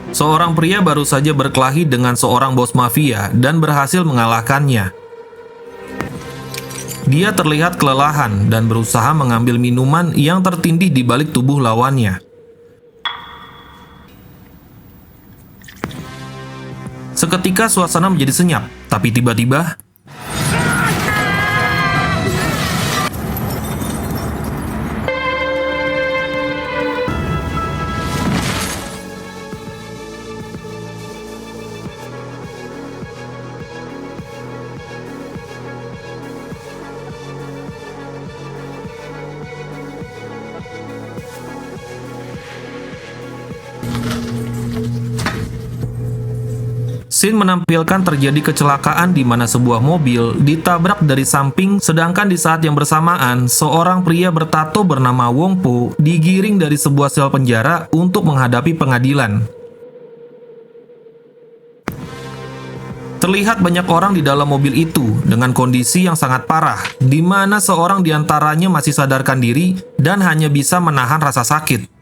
Seorang pria baru saja berkelahi dengan seorang bos mafia dan berhasil mengalahkannya. Dia terlihat kelelahan dan berusaha mengambil minuman yang tertindih di balik tubuh lawannya. Seketika suasana menjadi senyap, tapi tiba-tiba scene menampilkan terjadi kecelakaan di mana sebuah mobil ditabrak dari samping, sedangkan di saat yang bersamaan, seorang pria bertato bernama Wong Po digiring dari sebuah sel penjara untuk menghadapi pengadilan. Terlihat banyak orang di dalam mobil itu dengan kondisi yang sangat parah, di mana seorang di antaranya masih sadarkan diri dan hanya bisa menahan rasa sakit.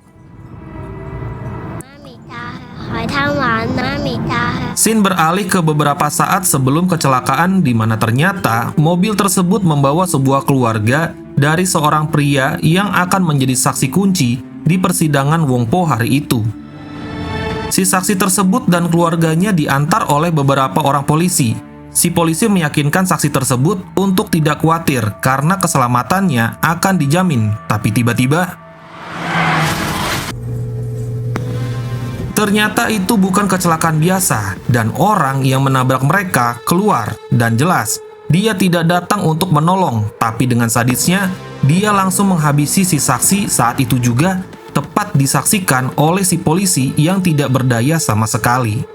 Scene beralih ke beberapa saat sebelum kecelakaan di mana ternyata mobil tersebut membawa sebuah keluarga dari seorang pria yang akan menjadi saksi kunci di persidangan Wong Po hari itu. Si saksi tersebut dan keluarganya diantar oleh beberapa orang polisi. Si polisi meyakinkan saksi tersebut untuk tidak khawatir karena keselamatannya akan dijamin. Tapi tiba-tiba ternyata itu bukan kecelakaan biasa, dan orang yang menabrak mereka keluar, dan jelas, dia tidak datang untuk menolong, tapi dengan sadisnya, dia langsung menghabisi si saksi saat itu juga, tepat disaksikan oleh si polisi yang tidak berdaya sama sekali.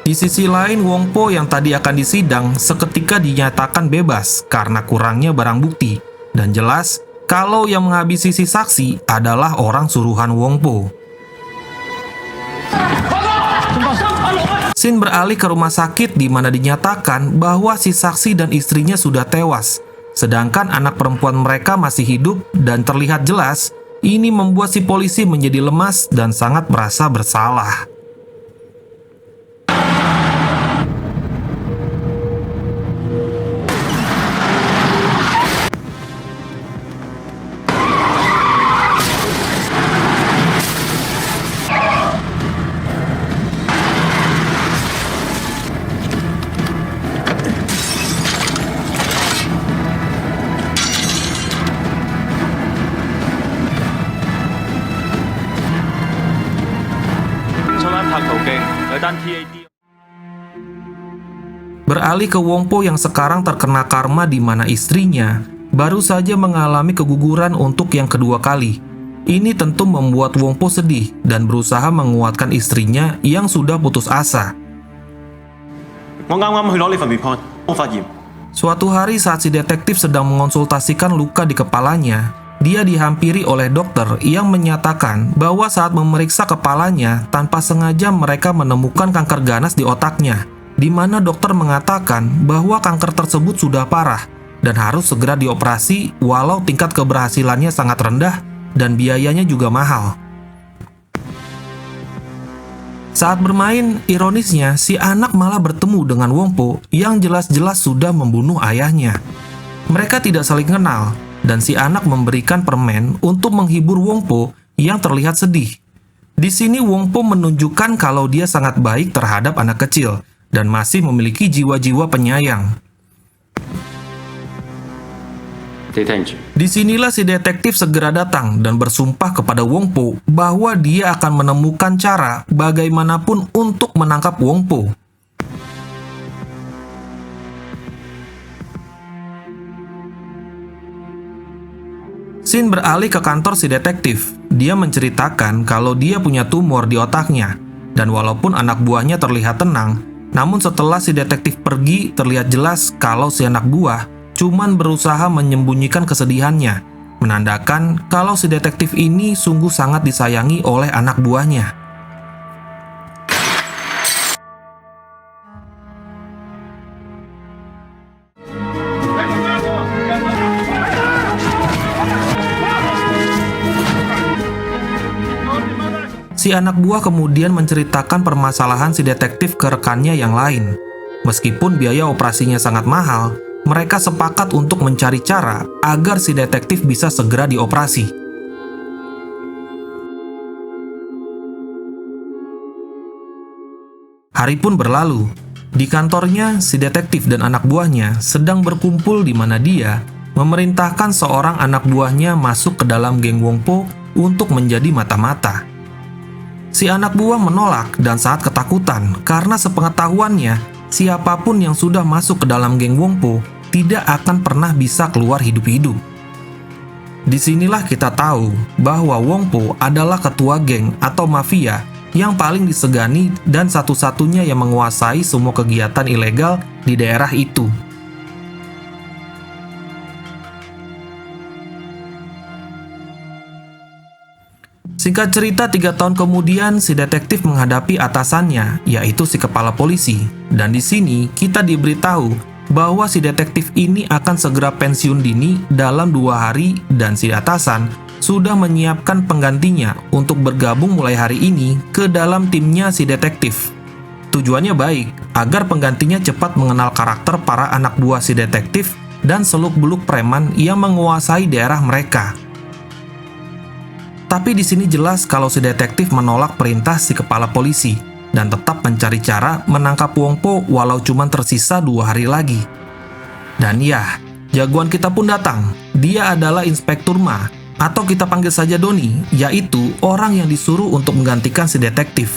Di sisi lain, Wong Po yang tadi akan disidang seketika dinyatakan bebas karena kurangnya barang bukti, dan jelas, kalau yang menghabisi si saksi adalah orang suruhan Wong Po. Scene beralih ke rumah sakit di mana dinyatakan bahwa si saksi dan istrinya sudah tewas, sedangkan anak perempuan mereka masih hidup dan terlihat jelas. Ini membuat si polisi menjadi lemas dan sangat merasa bersalah. Beralih ke Wong Po yang sekarang terkena karma di mana istrinya baru saja mengalami keguguran untuk yang kedua kali. Ini tentu membuat Wong Po sedih dan berusaha menguatkan istrinya yang sudah putus asa. Suatu hari saat si detektif sedang mengonsultasikan luka di kepalanya, dia dihampiri oleh dokter yang menyatakan bahwa saat memeriksa kepalanya, tanpa sengaja mereka menemukan kanker ganas di otaknya, di mana dokter mengatakan bahwa kanker tersebut sudah parah dan harus segera dioperasi walau tingkat keberhasilannya sangat rendah dan biayanya juga mahal. Saat bermain, ironisnya si anak malah bertemu dengan Wong Po yang jelas-jelas sudah membunuh ayahnya. Mereka tidak saling kenal, dan si anak memberikan permen untuk menghibur Wong Po yang terlihat sedih. Di sini Wong Po menunjukkan kalau dia sangat baik terhadap anak kecil dan masih memiliki jiwa-jiwa penyayang. Disinilah si detektif segera datang dan bersumpah kepada Wong Po bahwa dia akan menemukan cara bagaimanapun untuk menangkap Wong Po. Scene beralih ke kantor si detektif. Dia menceritakan kalau dia punya tumor di otaknya, dan walaupun anak buahnya terlihat tenang, namun setelah si detektif pergi, terlihat jelas kalau si anak buah cuman berusaha menyembunyikan kesedihannya, menandakan kalau si detektif ini sungguh sangat disayangi oleh anak buahnya. Si anak buah kemudian menceritakan permasalahan si detektif ke rekannya yang lain. Meskipun biaya operasinya sangat mahal, mereka sepakat untuk mencari cara agar si detektif bisa segera dioperasi. Hari pun berlalu. Di kantornya, si detektif dan anak buahnya sedang berkumpul di mana dia memerintahkan seorang anak buahnya masuk ke dalam geng Wongpo untuk menjadi mata-mata. Si anak buah menolak dan sangat ketakutan karena sepengetahuannya, siapapun yang sudah masuk ke dalam geng Wongpo tidak akan pernah bisa keluar hidup-hidup. Disinilah kita tahu bahwa Wongpo adalah ketua geng atau mafia yang paling disegani dan satu-satunya yang menguasai semua kegiatan ilegal di daerah itu. Singkat cerita, 3 tahun kemudian si detektif menghadapi atasannya, yaitu si kepala polisi. Dan di sini kita diberitahu bahwa si detektif ini akan segera pensiun dini dalam 2 hari dan si atasan sudah menyiapkan penggantinya untuk bergabung mulai hari ini ke dalam timnya si detektif. Tujuannya baik, agar penggantinya cepat mengenal karakter para anak buah si detektif dan seluk-beluk preman yang menguasai daerah mereka. Tapi di sini jelas kalau si detektif menolak perintah si kepala polisi dan tetap mencari cara menangkap Wongpo walau cuma tersisa 2 hari lagi. Dan ya, jagoan kita pun datang. Dia adalah Inspektur Ma, atau kita panggil saja Doni, yaitu orang yang disuruh untuk menggantikan si detektif.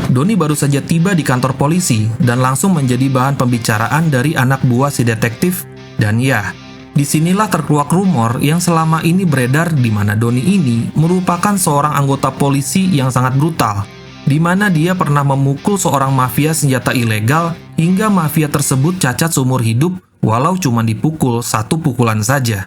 Doni baru saja tiba di kantor polisi dan langsung menjadi bahan pembicaraan dari anak buah si detektif. Dan ya, disinilah terkeluar rumor yang selama ini beredar di mana Doni ini merupakan seorang anggota polisi yang sangat brutal, di mana dia pernah memukul seorang mafia senjata ilegal hingga mafia tersebut cacat seumur hidup walau cuma dipukul 1 pukulan saja.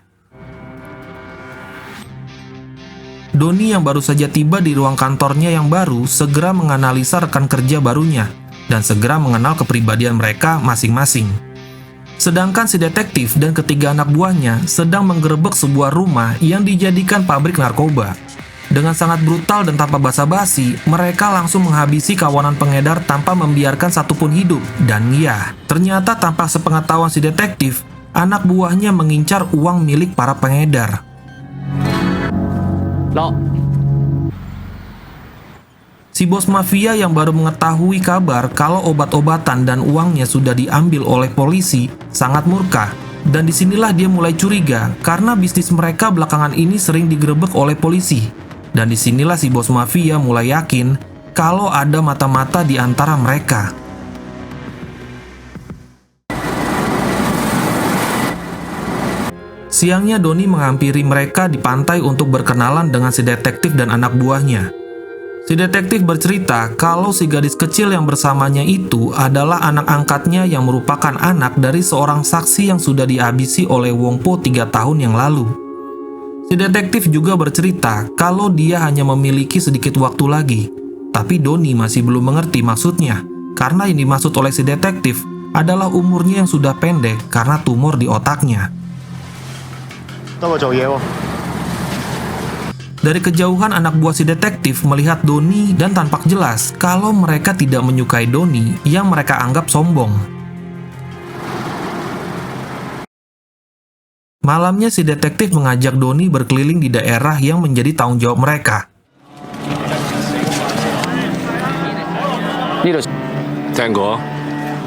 Doni yang baru saja tiba di ruang kantornya yang baru segera menganalisa rekan kerja barunya dan segera mengenal kepribadian mereka masing-masing. Sedangkan si detektif dan ketiga anak buahnya sedang menggerebek sebuah rumah yang dijadikan pabrik narkoba. Dengan sangat brutal dan tanpa basa-basi, mereka langsung menghabisi kawanan pengedar tanpa membiarkan satupun hidup. Dan ya, ternyata tanpa sepengetahuan si detektif, anak buahnya mengincar uang milik para pengedar. Si bos mafia yang baru mengetahui kabar kalau obat-obatan dan uangnya sudah diambil oleh polisi sangat murka. Dan disinilah dia mulai curiga karena bisnis mereka belakangan ini sering digerebek oleh polisi. Dan disinilah si bos mafia mulai yakin kalau ada mata-mata di antara mereka. Siangnya Doni menghampiri mereka di pantai untuk berkenalan dengan si detektif dan anak buahnya. Si detektif bercerita kalau si gadis kecil yang bersamanya itu adalah anak angkatnya yang merupakan anak dari seorang saksi yang sudah dihabisi oleh Wongpo 3 tahun yang lalu. Si detektif juga bercerita kalau dia hanya memiliki sedikit waktu lagi. Tapi Doni masih belum mengerti maksudnya, karena yang dimaksud oleh si detektif adalah umurnya yang sudah pendek karena tumor di otaknya. Dari kejauhan anak buah si detektif melihat Doni dan tampak jelas kalau mereka tidak menyukai Doni yang mereka anggap sombong. Malamnya si detektif mengajak Doni berkeliling di daerah yang menjadi tanggung jawab mereka.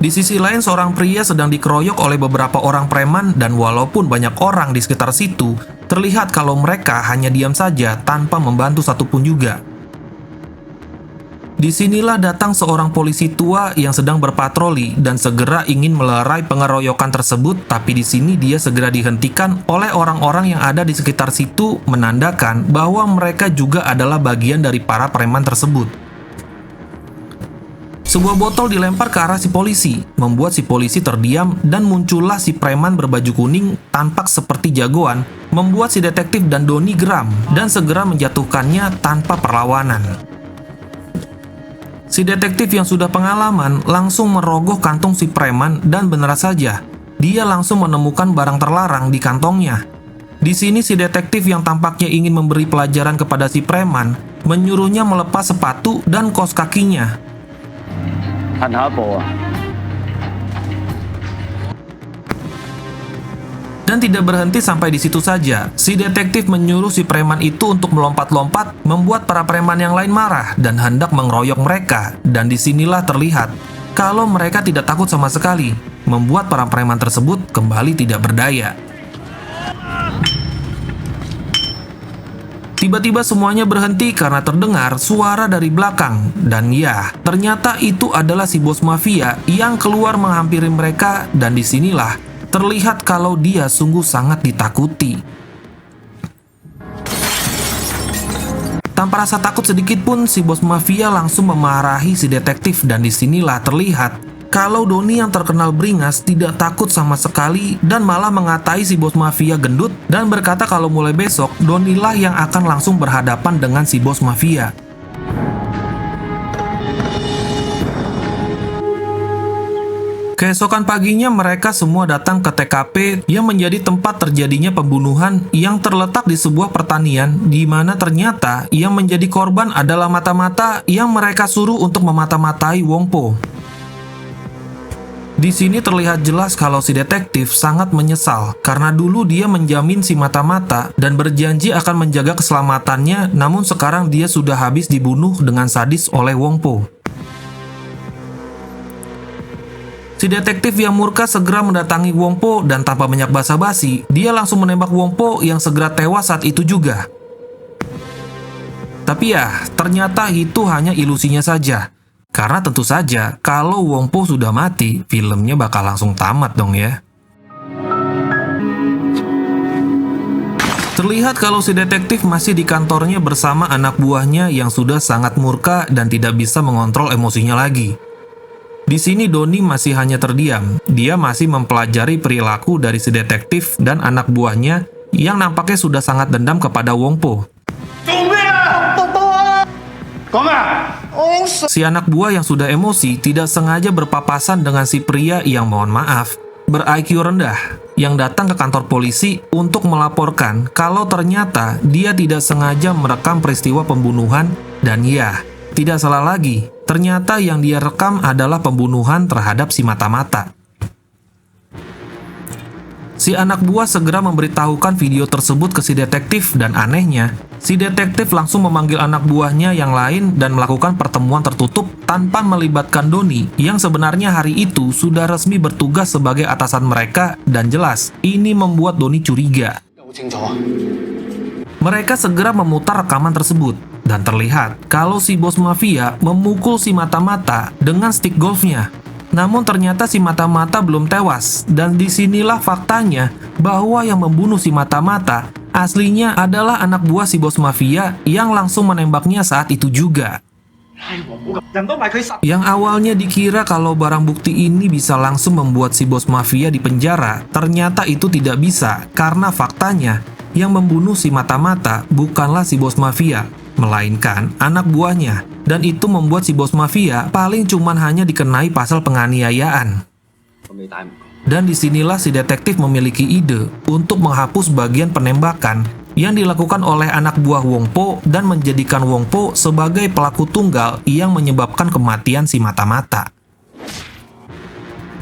Di sisi lain seorang pria sedang dikeroyok oleh beberapa orang preman dan walaupun banyak orang di sekitar situ, terlihat kalau mereka hanya diam saja tanpa membantu satupun juga. Disinilah datang seorang polisi tua yang sedang berpatroli dan segera ingin melerai pengeroyokan tersebut, tapi di sini dia segera dihentikan oleh orang-orang yang ada di sekitar situ, menandakan bahwa mereka juga adalah bagian dari para preman tersebut. Sebuah botol dilempar ke arah si polisi, membuat si polisi terdiam dan muncullah si preman berbaju kuning tampak seperti jagoan, membuat si detektif dan Doni geram dan segera menjatuhkannya tanpa perlawanan. Si detektif yang sudah pengalaman langsung merogoh kantung si preman dan benar saja, dia langsung menemukan barang terlarang di kantongnya. Di sini si detektif yang tampaknya ingin memberi pelajaran kepada si preman menyuruhnya melepas sepatu dan kaos kakinya. Dan tidak berhenti sampai di situ saja. Si detektif menyuruh si preman itu untuk melompat-lompat, membuat para preman yang lain marah dan hendak mengeroyok mereka. Dan disinilah terlihat kalau mereka tidak takut sama sekali, membuat para preman tersebut kembali tidak berdaya. Tiba-tiba semuanya berhenti karena terdengar suara dari belakang. Dan ya, ternyata itu adalah si bos mafia yang keluar menghampiri mereka, dan disinilah terlihat kalau dia sungguh sangat ditakuti. Tanpa rasa takut sedikit pun, si bos mafia langsung memarahi si detektif, dan disinilah terlihat kalau Doni yang terkenal beringas tidak takut sama sekali dan malah mengatai si bos mafia gendut dan berkata kalau mulai besok Donilah yang akan langsung berhadapan dengan si bos mafia. Keesokan paginya mereka semua datang ke TKP yang menjadi tempat terjadinya pembunuhan yang terletak di sebuah pertanian, di mana ternyata yang menjadi korban adalah mata-mata yang mereka suruh untuk memata-matai Wong Po. Di sini terlihat jelas kalau si detektif sangat menyesal karena dulu dia menjamin si mata-mata dan berjanji akan menjaga keselamatannya, namun sekarang dia sudah habis dibunuh dengan sadis oleh Wong Po. Si detektif yang murka segera mendatangi Wong Po dan tanpa banyak basa-basi, dia langsung menembak Wong Po yang segera tewas saat itu juga. Tapi ya, ternyata itu hanya ilusinya saja. Karena tentu saja, kalau Wong Po sudah mati, filmnya bakal langsung tamat dong ya. Terlihat kalau si detektif masih di kantornya bersama anak buahnya yang sudah sangat murka dan tidak bisa mengontrol emosinya lagi. Di sini Doni masih hanya terdiam. Dia masih mempelajari perilaku dari si detektif dan anak buahnya yang nampaknya sudah sangat dendam kepada Wong Po. Si anak buah yang sudah emosi tidak sengaja berpapasan dengan si pria yang mohon maaf, ber-IQ rendah, yang datang ke kantor polisi untuk melaporkan kalau ternyata dia tidak sengaja merekam peristiwa pembunuhan, dan ya, tidak salah lagi, ternyata yang dia rekam adalah pembunuhan terhadap si mata-mata. Si anak buah segera memberitahukan video tersebut ke si detektif dan anehnya, si detektif langsung memanggil anak buahnya yang lain dan melakukan pertemuan tertutup tanpa melibatkan Doni yang sebenarnya hari itu sudah resmi bertugas sebagai atasan mereka, dan jelas ini membuat Doni curiga. Mereka segera memutar rekaman tersebut dan terlihat kalau si bos mafia memukul si mata-mata dengan stick golfnya. Namun ternyata si mata-mata belum tewas, dan disinilah faktanya bahwa yang membunuh si mata-mata aslinya adalah anak buah si bos mafia yang langsung menembaknya saat itu juga. Yang awalnya dikira kalau barang bukti ini bisa langsung membuat si bos mafia dipenjara, ternyata itu tidak bisa karena faktanya yang membunuh si mata-mata bukanlah si bos mafia, melainkan anak buahnya. Dan itu membuat si bos mafia paling cuman hanya dikenai pasal penganiayaan. Dan disinilah si detektif memiliki ide untuk menghapus bagian penembakan yang dilakukan oleh anak buah Wong Po dan menjadikan Wong Po sebagai pelaku tunggal yang menyebabkan kematian si mata-mata.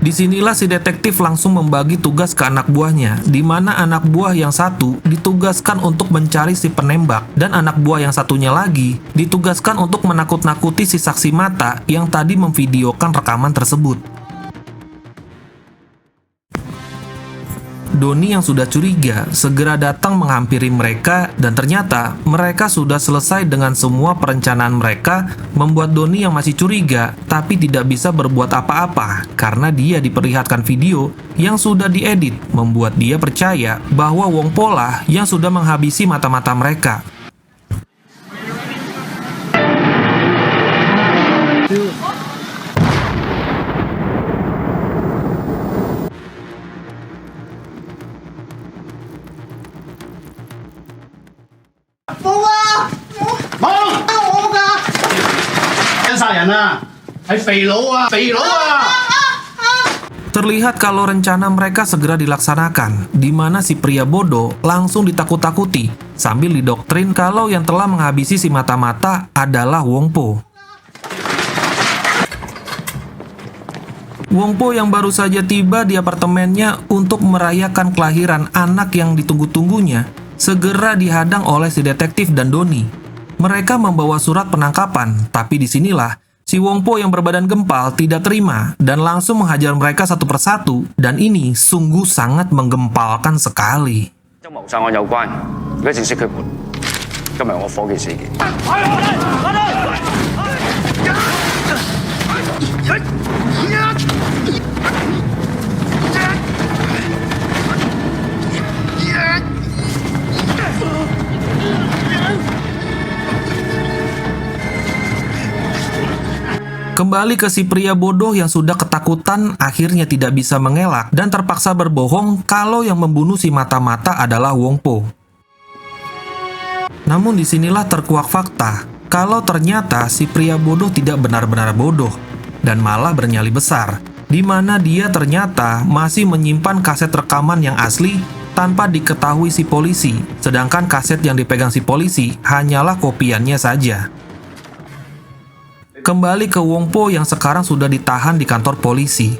Disinilah si detektif langsung membagi tugas ke anak buahnya, di mana anak buah yang satu ditugaskan untuk mencari si penembak, dan anak buah yang satunya lagi ditugaskan untuk menakut-nakuti si saksi mata yang tadi memvideokan rekaman tersebut. Doni yang sudah curiga segera datang menghampiri mereka, dan ternyata mereka sudah selesai dengan semua perencanaan mereka, membuat Doni yang masih curiga tapi tidak bisa berbuat apa-apa karena dia diperlihatkan video yang sudah diedit, membuat dia percaya bahwa Wong Po lah yang sudah menghabisi mata-mata mereka. Terlihat kalau rencana mereka segera dilaksanakan, di mana si pria bodoh langsung ditakut-takuti sambil didoktrin kalau yang telah menghabisi si mata-mata adalah Wong Po. Wong Po yang baru saja tiba di apartemennya untuk merayakan kelahiran anak yang ditunggu-tunggunya, segera dihadang oleh si detektif dan Doni. Mereka membawa surat penangkapan, tapi disinilah si Wong Po yang berbadan gempal tidak terima dan langsung menghajar mereka satu persatu, dan ini sungguh sangat menggempalkan sekali. 謀殺案有關，而家正式拘捕。今日我伙計事件。 Kembali ke si pria bodoh yang sudah ketakutan, akhirnya tidak bisa mengelak dan terpaksa berbohong kalau yang membunuh si mata-mata adalah Wong Po. Namun disinilah terkuak fakta, kalau ternyata si pria bodoh tidak benar-benar bodoh, dan malah bernyali besar, di mana dia ternyata masih menyimpan kaset rekaman yang asli tanpa diketahui si polisi, sedangkan kaset yang dipegang si polisi hanyalah kopiannya saja. Kembali ke Wong Po yang sekarang sudah ditahan di kantor polisi.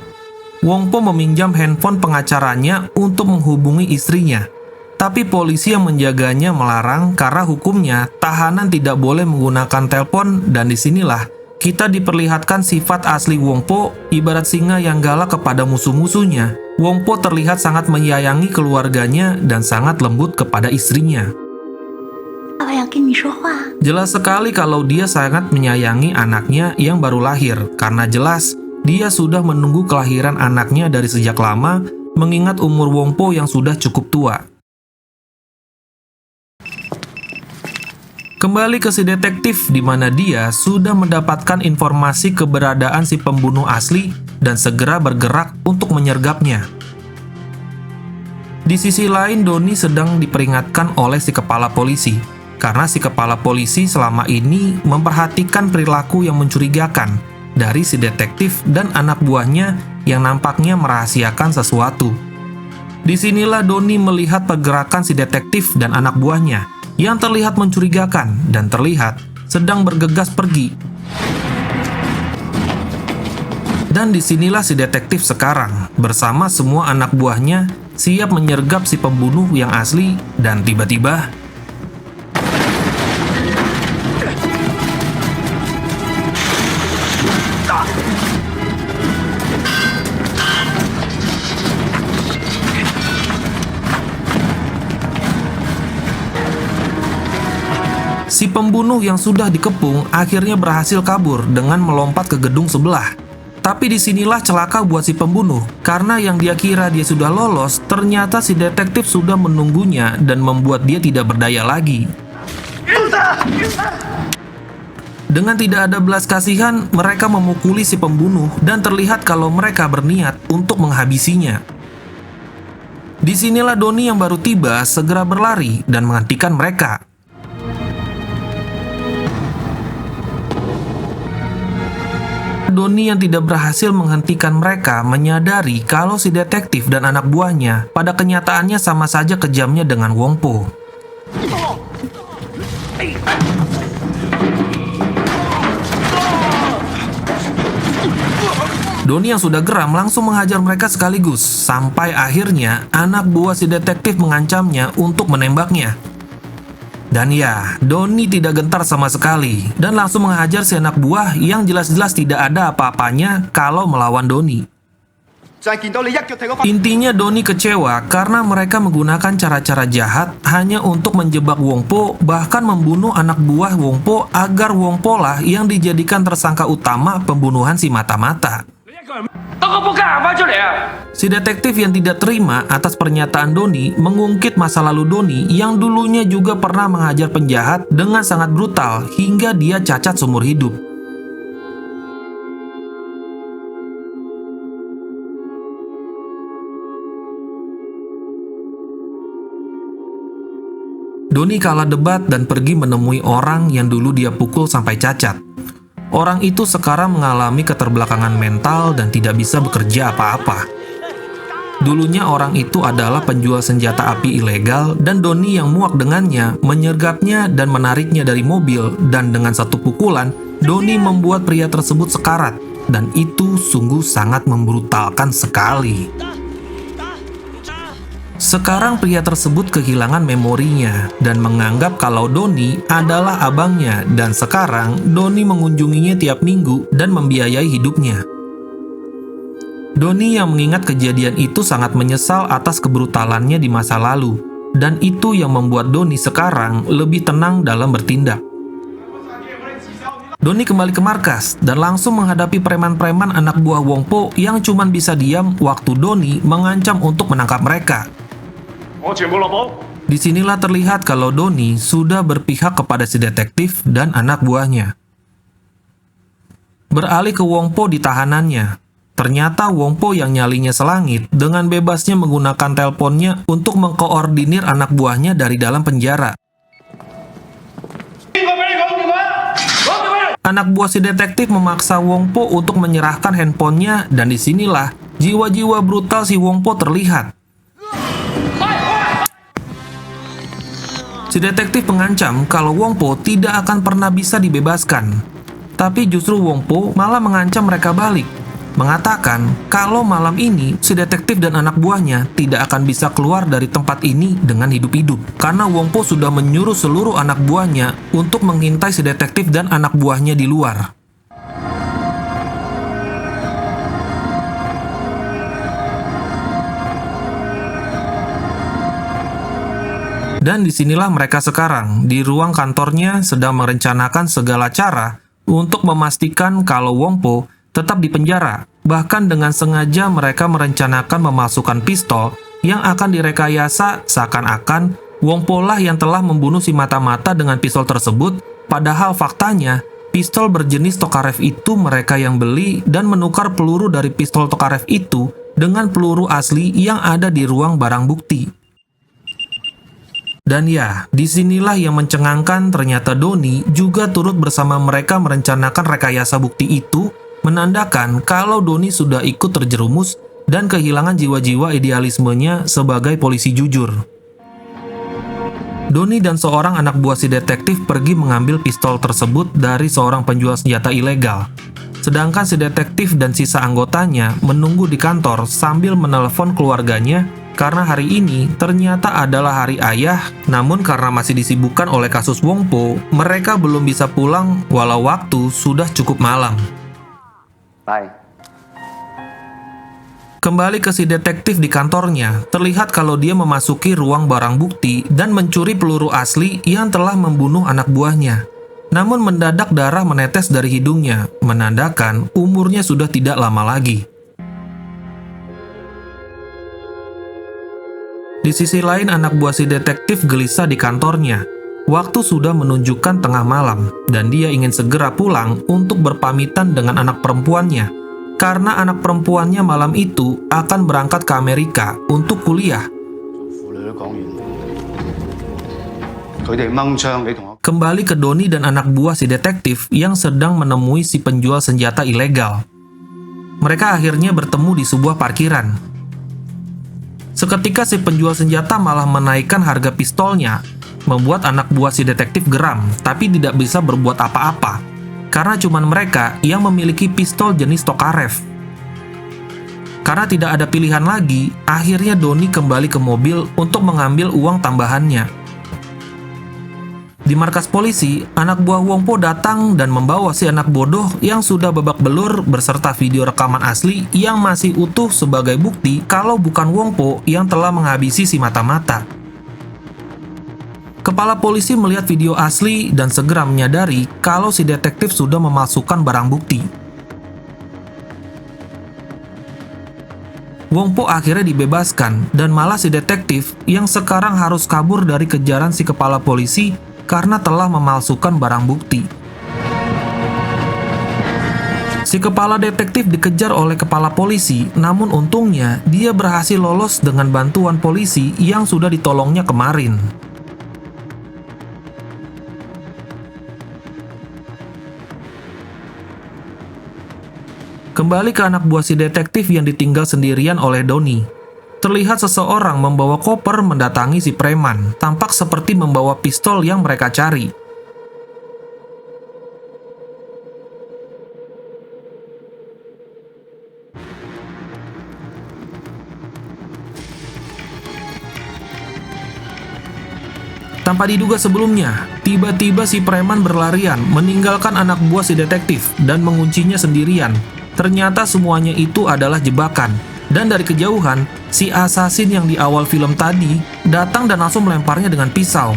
Wong Po meminjam handphone pengacaranya untuk menghubungi istrinya. Tapi polisi yang menjaganya melarang karena hukumnya tahanan tidak boleh menggunakan telepon, dan disinilah kita diperlihatkan sifat asli Wong Po ibarat singa yang galak kepada musuh-musuhnya. Wong Po terlihat sangat menyayangi keluarganya dan sangat lembut kepada istrinya. Jelas sekali kalau dia sangat menyayangi anaknya yang baru lahir, karena jelas dia sudah menunggu kelahiran anaknya dari sejak lama, mengingat umur Wong Po yang sudah cukup tua. Kembali ke si detektif, di mana dia sudah mendapatkan informasi keberadaan si pembunuh asli dan segera bergerak untuk menyergapnya. Di sisi lain, Doni sedang diperingatkan oleh si kepala polisi. Karena si kepala polisi selama ini memperhatikan perilaku yang mencurigakan dari si detektif dan anak buahnya yang nampaknya merahasiakan sesuatu. Disinilah Doni melihat pergerakan si detektif dan anak buahnya yang terlihat mencurigakan dan terlihat sedang bergegas pergi. Dan disinilah si detektif sekarang bersama semua anak buahnya siap menyergap si pembunuh yang asli, dan tiba-tiba si pembunuh yang sudah dikepung akhirnya berhasil kabur dengan melompat ke gedung sebelah. Tapi disinilah celaka buat si pembunuh, karena yang dia kira dia sudah lolos, ternyata si detektif sudah menunggunya dan membuat dia tidak berdaya lagi. Dengan tidak ada belas kasihan, mereka memukuli si pembunuh dan terlihat kalau mereka berniat untuk menghabisinya. Disinilah Doni yang baru tiba segera berlari dan menghentikan mereka. Doni yang tidak berhasil menghentikan mereka menyadari kalau si detektif dan anak buahnya pada kenyataannya sama saja kejamnya dengan Wong Po. Doni yang sudah geram langsung menghajar mereka sekaligus, sampai akhirnya anak buah si detektif mengancamnya untuk menembaknya. Dan ya, Doni tidak gentar sama sekali dan langsung menghajar si anak buah yang jelas-jelas tidak ada apa-apanya kalau melawan Doni. Intinya Doni kecewa karena mereka menggunakan cara-cara jahat hanya untuk menjebak Wong Po, bahkan membunuh anak buah Wong Po agar Wong Po lah yang dijadikan tersangka utama pembunuhan si mata-mata. Si detektif yang tidak terima atas pernyataan Doni mengungkit masa lalu Doni yang dulunya juga pernah menghajar penjahat dengan sangat brutal hingga dia cacat seumur hidup. Doni kalah debat dan pergi menemui orang yang dulu dia pukul sampai cacat. Orang itu sekarang mengalami keterbelakangan mental dan tidak bisa bekerja apa-apa. Dulunya orang itu adalah penjual senjata api ilegal dan Doni yang muak dengannya menyergapnya dan menariknya dari mobil, dan dengan satu pukulan, Doni membuat pria tersebut sekarat, dan itu sungguh sangat membrutalkan sekali. Sekarang pria tersebut kehilangan memorinya dan menganggap kalau Doni adalah abangnya, dan sekarang Doni mengunjunginya tiap minggu dan membiayai hidupnya. Doni yang mengingat kejadian itu sangat menyesal atas kebrutalannya di masa lalu, dan itu yang membuat Doni sekarang lebih tenang dalam bertindak. Doni kembali ke markas dan langsung menghadapi preman-preman anak buah Wong Po yang cuman bisa diam waktu Doni mengancam untuk menangkap mereka. Disinilah terlihat kalau Doni sudah berpihak kepada si detektif dan anak buahnya. Beralih ke Wong Po di tahanannya. Ternyata Wong Po yang nyalinya selangit dengan bebasnya menggunakan teleponnya untuk mengkoordinir anak buahnya dari dalam penjara. Anak buah si detektif memaksa Wong Po untuk menyerahkan handphonenya, dan disinilah jiwa-jiwa brutal si Wong Po terlihat. Si detektif mengancam kalau Wong Po tidak akan pernah bisa dibebaskan. Tapi justru Wong Po malah mengancam mereka balik, mengatakan kalau malam ini si detektif dan anak buahnya tidak akan bisa keluar dari tempat ini dengan hidup-hidup, karena Wong Po sudah menyuruh seluruh anak buahnya untuk mengintai si detektif dan anak buahnya di luar. Dan disinilah mereka sekarang di ruang kantornya sedang merencanakan segala cara untuk memastikan kalau Wong Po tetap di penjara. Bahkan dengan sengaja mereka merencanakan memasukkan pistol yang akan direkayasa seakan-akan Wong Po lah yang telah membunuh si mata-mata dengan pistol tersebut, padahal faktanya pistol berjenis Tokarev itu mereka yang beli dan menukar peluru dari pistol Tokarev itu dengan peluru asli yang ada di ruang barang bukti. Dan ya, disinilah yang mencengangkan, ternyata Doni juga turut bersama mereka merencanakan rekayasa bukti itu, menandakan kalau Doni sudah ikut terjerumus dan kehilangan jiwa-jiwa idealismenya sebagai polisi jujur. Doni dan seorang anak buah si detektif pergi mengambil pistol tersebut dari seorang penjual senjata ilegal. Sedangkan si detektif dan sisa anggotanya menunggu di kantor sambil menelepon keluarganya karena hari ini ternyata adalah hari ayah, namun karena masih disibukkan oleh kasus Wong Po, mereka belum bisa pulang walau waktu sudah cukup malam. Bye. Kembali ke si detektif di kantornya, terlihat kalau dia memasuki ruang barang bukti dan mencuri peluru asli yang telah membunuh anak buahnya. Namun mendadak darah menetes dari hidungnya, menandakan umurnya sudah tidak lama lagi. Di sisi lain, anak buah si detektif gelisah di kantornya. Waktu sudah menunjukkan tengah malam, dan dia ingin segera pulang untuk berpamitan dengan anak perempuannya, karena anak perempuannya malam itu akan berangkat ke Amerika untuk kuliah. Kembali ke Doni dan anak buah si detektif yang sedang menemui si penjual senjata ilegal. Mereka akhirnya bertemu di sebuah parkiran. Seketika si penjual senjata malah menaikkan harga pistolnya, membuat anak buah si detektif geram, tapi tidak bisa berbuat apa-apa, karena cuma mereka yang memiliki pistol jenis Tokarev. Karena tidak ada pilihan lagi, akhirnya Doni kembali ke mobil untuk mengambil uang tambahannya. Di markas polisi, anak buah Wong Po datang dan membawa si anak bodoh yang sudah babak belur beserta video rekaman asli yang masih utuh sebagai bukti kalau bukan Wong Po yang telah menghabisi si mata-mata. Kepala polisi melihat video asli dan segera menyadari kalau si detektif sudah memasukkan barang bukti. Wong Po akhirnya dibebaskan dan malah si detektif yang sekarang harus kabur dari kejaran si kepala polisi karena telah memalsukan barang bukti. Si kepala detektif dikejar oleh kepala polisi, namun untungnya dia berhasil lolos dengan bantuan polisi yang sudah ditolongnya kemarin. Kembali ke anak buah si detektif yang ditinggal sendirian oleh Doni. Terlihat seseorang membawa koper mendatangi si preman, tampak seperti membawa pistol yang mereka cari. Tanpa diduga sebelumnya, tiba-tiba si preman berlarian meninggalkan anak buah si detektif dan menguncinya sendirian. Ternyata semuanya itu adalah jebakan. Dan dari kejauhan, si assassin yang di awal film tadi datang dan langsung melemparnya dengan pisau.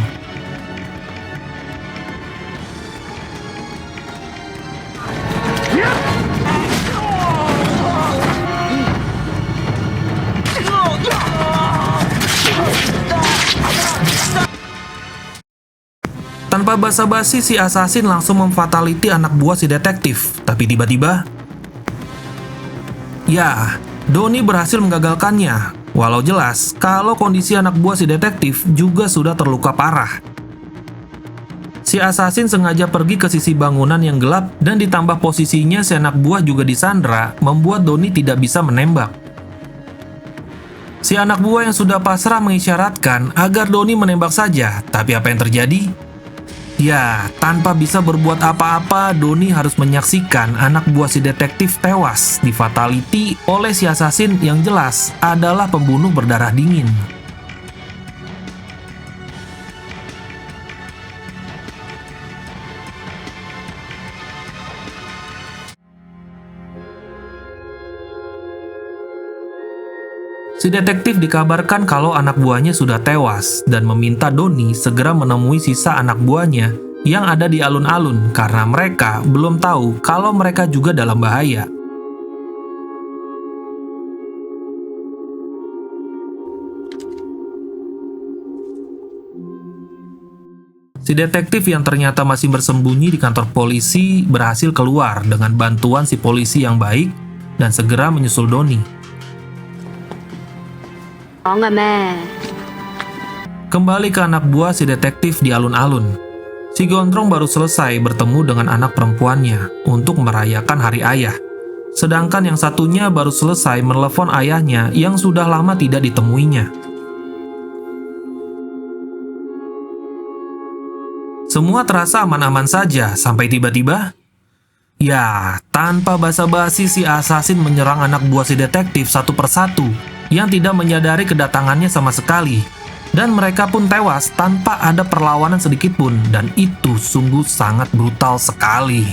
Tanpa basa-basi, si assassin langsung memfataliti anak buah si detektif. Tapi tiba-tiba, ya, Donnie berhasil menggagalkannya. Walau jelas, kalau kondisi anak buah si detektif juga sudah terluka parah. Si assassin sengaja pergi ke sisi bangunan yang gelap dan ditambah posisinya si anak buah juga disandra, membuat Donnie tidak bisa menembak. Si anak buah yang sudah pasrah mengisyaratkan agar Donnie menembak saja, tapi apa yang terjadi? Ya, tanpa bisa berbuat apa-apa, Donnie harus menyaksikan anak buah si detektif tewas difataliti oleh si assassin yang jelas adalah pembunuh berdarah dingin. Si detektif dikabarkan kalau anak buahnya sudah tewas dan meminta Donnie segera menemui sisa anak buahnya yang ada di alun-alun karena mereka belum tahu kalau mereka juga dalam bahaya. Si detektif yang ternyata masih bersembunyi di kantor polisi berhasil keluar dengan bantuan si polisi yang baik dan segera menyusul Donnie. Kembali ke anak buah si detektif di alun-alun. Si gondrong baru selesai bertemu dengan anak perempuannya untuk merayakan hari ayah. Sedangkan yang satunya baru selesai menelepon ayahnya yang sudah lama tidak ditemuinya. Semua terasa aman-aman saja sampai tiba-tiba, ya, tanpa basa-basi si assassin menyerang anak buah si detektif satu persatu yang tidak menyadari kedatangannya sama sekali. Dan mereka pun tewas tanpa ada perlawanan sedikit pun, dan itu sungguh sangat brutal sekali.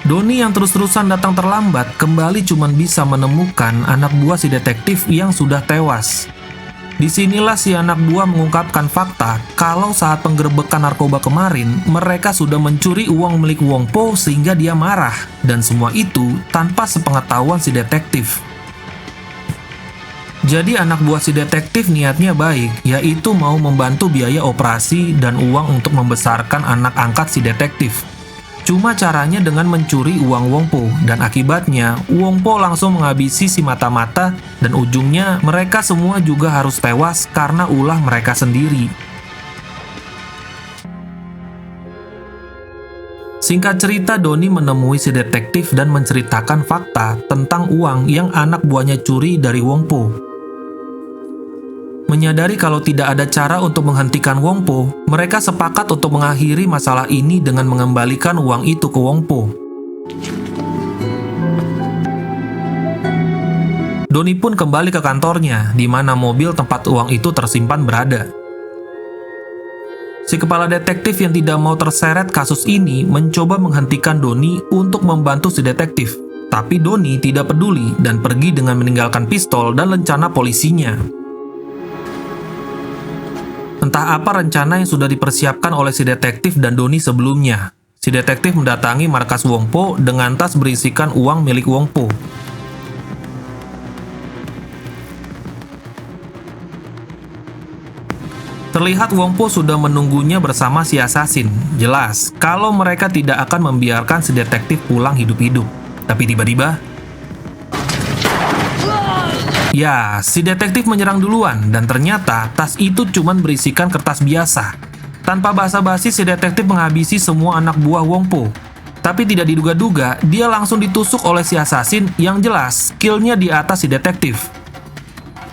Donnie yang terus-terusan datang terlambat kembali cuma bisa menemukan anak buah si detektif yang sudah tewas. Disinilah si anak buah mengungkapkan fakta kalau saat penggerebekan narkoba kemarin, mereka sudah mencuri uang milik Wong Po sehingga dia marah. Dan semua itu tanpa sepengetahuan si detektif. Jadi anak buah si detektif niatnya baik, yaitu mau membantu biaya operasi dan uang untuk membesarkan anak angkat si detektif. Cuma caranya dengan mencuri uang Wong Po, dan akibatnya Wong Po langsung menghabisi si mata-mata dan ujungnya mereka semua juga harus tewas karena ulah mereka sendiri. Singkat cerita, Donnie menemui si detektif dan menceritakan fakta tentang uang yang anak buahnya curi dari Wong Po. Menyadari kalau tidak ada cara untuk menghentikan Wong Po, mereka sepakat untuk mengakhiri masalah ini dengan mengembalikan uang itu ke Wong Po. Donnie pun kembali ke kantornya, di mana mobil tempat uang itu tersimpan berada. Si kepala detektif yang tidak mau terseret kasus ini mencoba menghentikan Donnie untuk membantu si detektif. Tapi Donnie tidak peduli dan pergi dengan meninggalkan pistol dan lencana polisinya. Entah apa rencana yang sudah dipersiapkan oleh si detektif dan Donnie sebelumnya. Si detektif mendatangi markas Wong Po dengan tas berisikan uang milik Wong Po. Terlihat Wong Po sudah menunggunya bersama si assassin. Jelas kalau mereka tidak akan membiarkan si detektif pulang hidup-hidup. Tapi tiba-tiba, ya, si detektif menyerang duluan dan ternyata tas itu cuma berisikan kertas biasa. Tanpa basa-basi si detektif menghabisi semua anak buah Wong Po. Tapi tidak diduga-duga, dia langsung ditusuk oleh si assassin yang jelas skillnya di atas si detektif.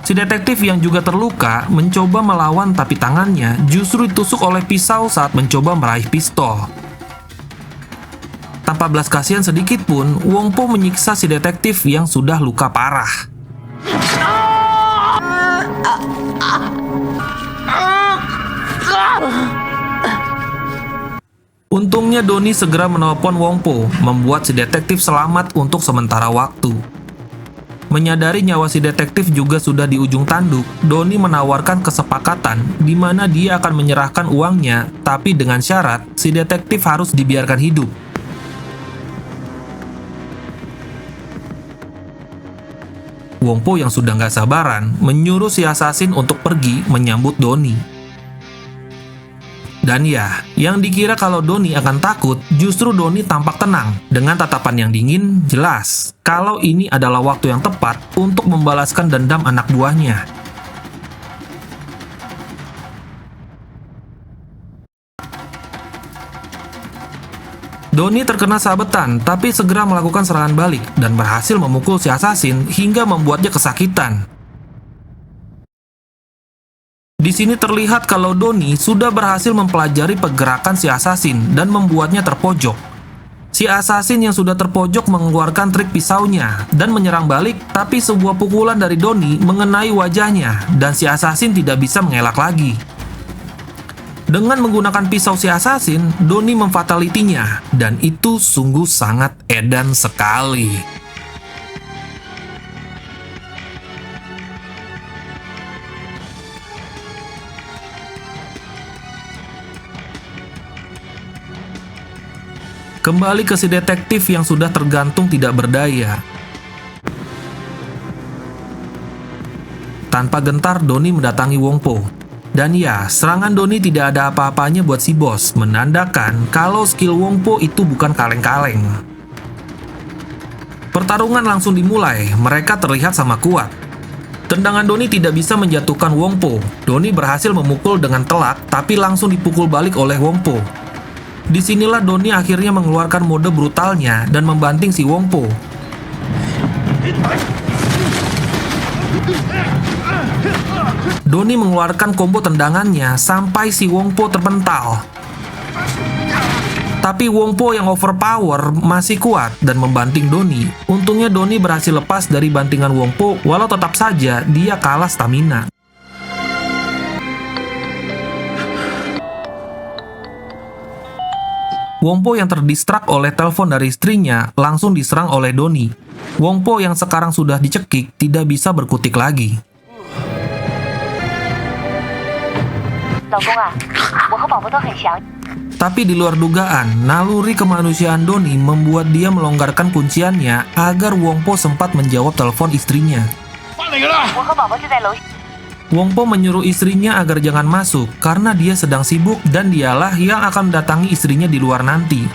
Si detektif yang juga terluka mencoba melawan tapi tangannya justru ditusuk oleh pisau saat mencoba meraih pistol. Tanpa belas kasihan sedikit pun, Wong Po menyiksa si detektif yang sudah luka parah. Untungnya Donnie segera menelpon Wong Po, membuat si detektif selamat untuk sementara waktu. Menyadari nyawa si detektif juga sudah di ujung tanduk, Donnie menawarkan kesepakatan di mana dia akan menyerahkan uangnya, tapi dengan syarat si detektif harus dibiarkan hidup. Wong Po yang sudah nggak sabaran menyuruh si assassin untuk pergi menyambut Donnie. Dan ya, yang dikira kalau Donnie akan takut, justru Donnie tampak tenang. Dengan tatapan yang dingin, jelas kalau ini adalah waktu yang tepat untuk membalaskan dendam anak buahnya. Donnie terkena sabetan, tapi segera melakukan serangan balik dan berhasil memukul si assassin hingga membuatnya kesakitan. Di sini terlihat kalau Donnie sudah berhasil mempelajari pergerakan si assassin dan membuatnya terpojok. Si assassin yang sudah terpojok mengeluarkan trik pisaunya dan menyerang balik, tapi sebuah pukulan dari Donnie mengenai wajahnya dan si assassin tidak bisa mengelak lagi. Dengan menggunakan pisau si assassin, Donnie memfatalitinya dan itu sungguh sangat edan sekali. Kembali ke si detektif yang sudah tergantung tidak berdaya. Tanpa gentar, Donnie mendatangi Wong Po. Dan ya, serangan Donnie tidak ada apa-apanya buat si bos, menandakan kalau skill Wong Po itu bukan kaleng-kaleng. Pertarungan langsung dimulai, mereka terlihat sama kuat. Tendangan Donnie tidak bisa menjatuhkan Wong Po. Donnie berhasil memukul dengan telak, tapi langsung dipukul balik oleh Wong Po. Disinilah Donnie akhirnya mengeluarkan mode brutalnya dan membanting si Wong Po. Donnie mengeluarkan combo tendangannya sampai si Wong Po terpental. Tapi Wong Po yang overpower masih kuat dan membanting Donnie. Untungnya Donnie berhasil lepas dari bantingan Wong Po, walau tetap saja dia kalah stamina. Wong Po yang terdistrak oleh telepon dari istrinya langsung diserang oleh Donnie. Wong Po yang sekarang sudah dicekik tidak bisa berkutik lagi. Tapi di luar dugaan, naluri kemanusiaan Donnie membuat dia melonggarkan kunciannya agar Wong Po sempat menjawab telepon istrinya. Wong Po menyuruh istrinya agar jangan masuk karena dia sedang sibuk dan dialah yang akan mendatangi istrinya di luar nanti.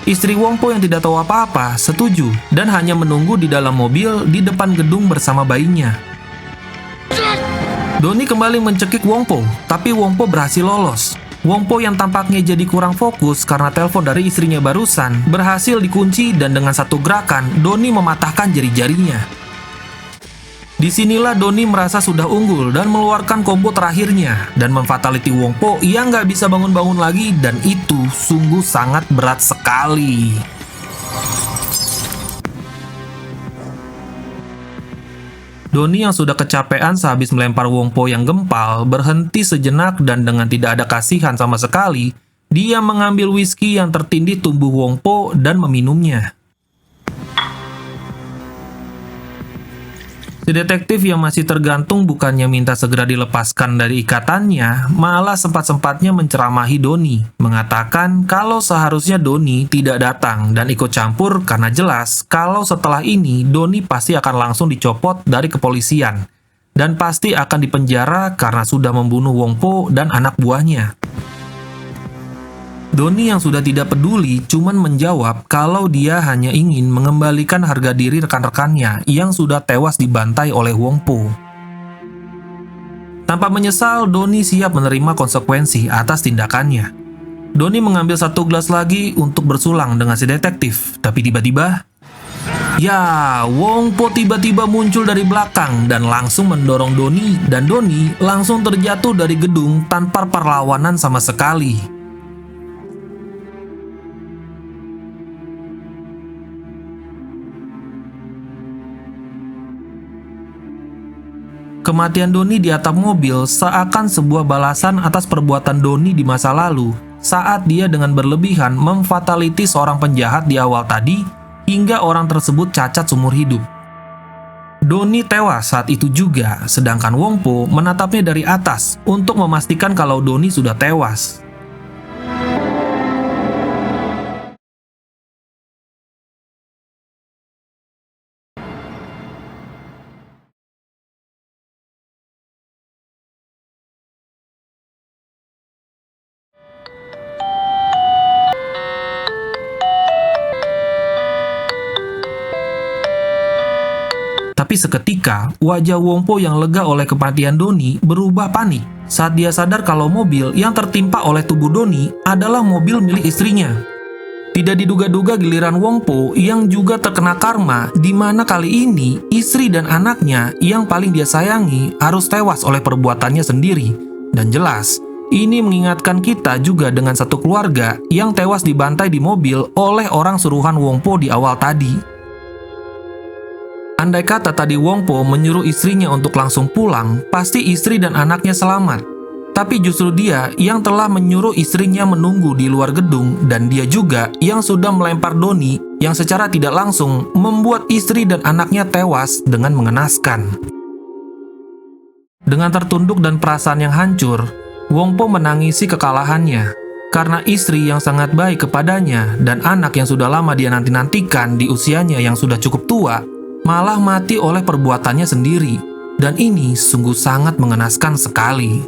Istri Wong Po yang tidak tahu apa-apa setuju dan hanya menunggu di dalam mobil di depan gedung bersama bayinya. Donnie kembali mencekik Wong Po, tapi Wong Po berhasil lolos. Wong Po yang tampaknya jadi kurang fokus karena telepon dari istrinya barusan berhasil dikunci dan dengan satu gerakan Donnie mematahkan jari-jarinya. Disinilah Donnie merasa sudah unggul dan mengeluarkan combo terakhirnya dan memfatality Wong Po yang nggak bisa bangun-bangun lagi dan itu sungguh sangat berat sekali. Donnie yang sudah kecapean sehabis melempar Wong Po yang gempal berhenti sejenak dan dengan tidak ada kasihan sama sekali, dia mengambil whisky yang tertindih tubuh Wong Po dan meminumnya. Si detektif yang masih tergantung bukannya minta segera dilepaskan dari ikatannya, malah sempat-sempatnya menceramahi Donnie, mengatakan kalau seharusnya Donnie tidak datang dan ikut campur karena jelas kalau setelah ini Donnie pasti akan langsung dicopot dari kepolisian dan pasti akan dipenjara karena sudah membunuh Wong Po dan anak buahnya. Donnie yang sudah tidak peduli cuman menjawab kalau dia hanya ingin mengembalikan harga diri rekan-rekannya yang sudah tewas dibantai oleh Wong Po. Tanpa menyesal, Donnie siap menerima konsekuensi atas tindakannya. Doni mengambil satu gelas lagi untuk bersulang dengan si detektif. Tapi tiba-tiba, ya, Wong Po tiba-tiba muncul dari belakang dan langsung mendorong Doni, dan Doni langsung terjatuh dari gedung tanpa perlawanan sama sekali. Kematian Doni di atap mobil seakan sebuah balasan atas perbuatan Doni di masa lalu saat dia dengan berlebihan memfataliti seorang penjahat di awal tadi hingga orang tersebut cacat seumur hidup. Doni tewas saat itu juga, sedangkan Wong Po menatapnya dari atas untuk memastikan kalau Doni sudah tewas. Tapi seketika, wajah Wong Po yang lega oleh kematian Doni berubah panik saat dia sadar kalau mobil yang tertimpa oleh tubuh Doni adalah mobil milik istrinya. Tidak diduga-duga giliran Wong Po yang juga terkena karma, di mana kali ini istri dan anaknya yang paling dia sayangi harus tewas oleh perbuatannya sendiri. Dan jelas, ini mengingatkan kita juga dengan satu keluarga yang tewas dibantai di mobil oleh orang suruhan Wong Po di awal tadi. Andai kata tadi Wong Po menyuruh istrinya untuk langsung pulang, pasti istri dan anaknya selamat. Tapi justru dia yang telah menyuruh istrinya menunggu di luar gedung, dan dia juga yang sudah melempar Doni yang secara tidak langsung membuat istri dan anaknya tewas dengan mengenaskan. Dengan tertunduk dan perasaan yang hancur, Wong Po menangisi kekalahannya karena istri yang sangat baik kepadanya dan anak yang sudah lama dia nanti-nantikan di usianya yang sudah cukup tua malah mati oleh perbuatannya sendiri, dan ini sungguh sangat mengenaskan sekali.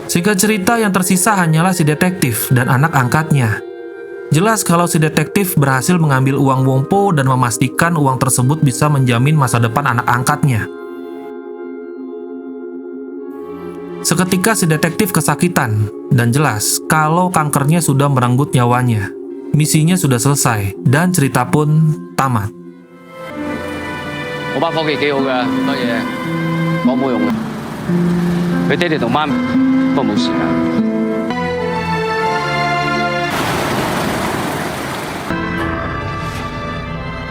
Singkat cerita, yang tersisa hanyalah si detektif dan anak angkatnya. Jelas kalau si detektif berhasil mengambil uang Wong Po dan memastikan uang tersebut bisa menjamin masa depan anak angkatnya. Seketika si detektif kesakitan, dan jelas kalau kankernya sudah merenggut nyawanya. Misinya sudah selesai, dan cerita pun tamat. 我班科技幾好㗎，多嘢講冇用嘅。佢爹哋同媽咪不過冇時間。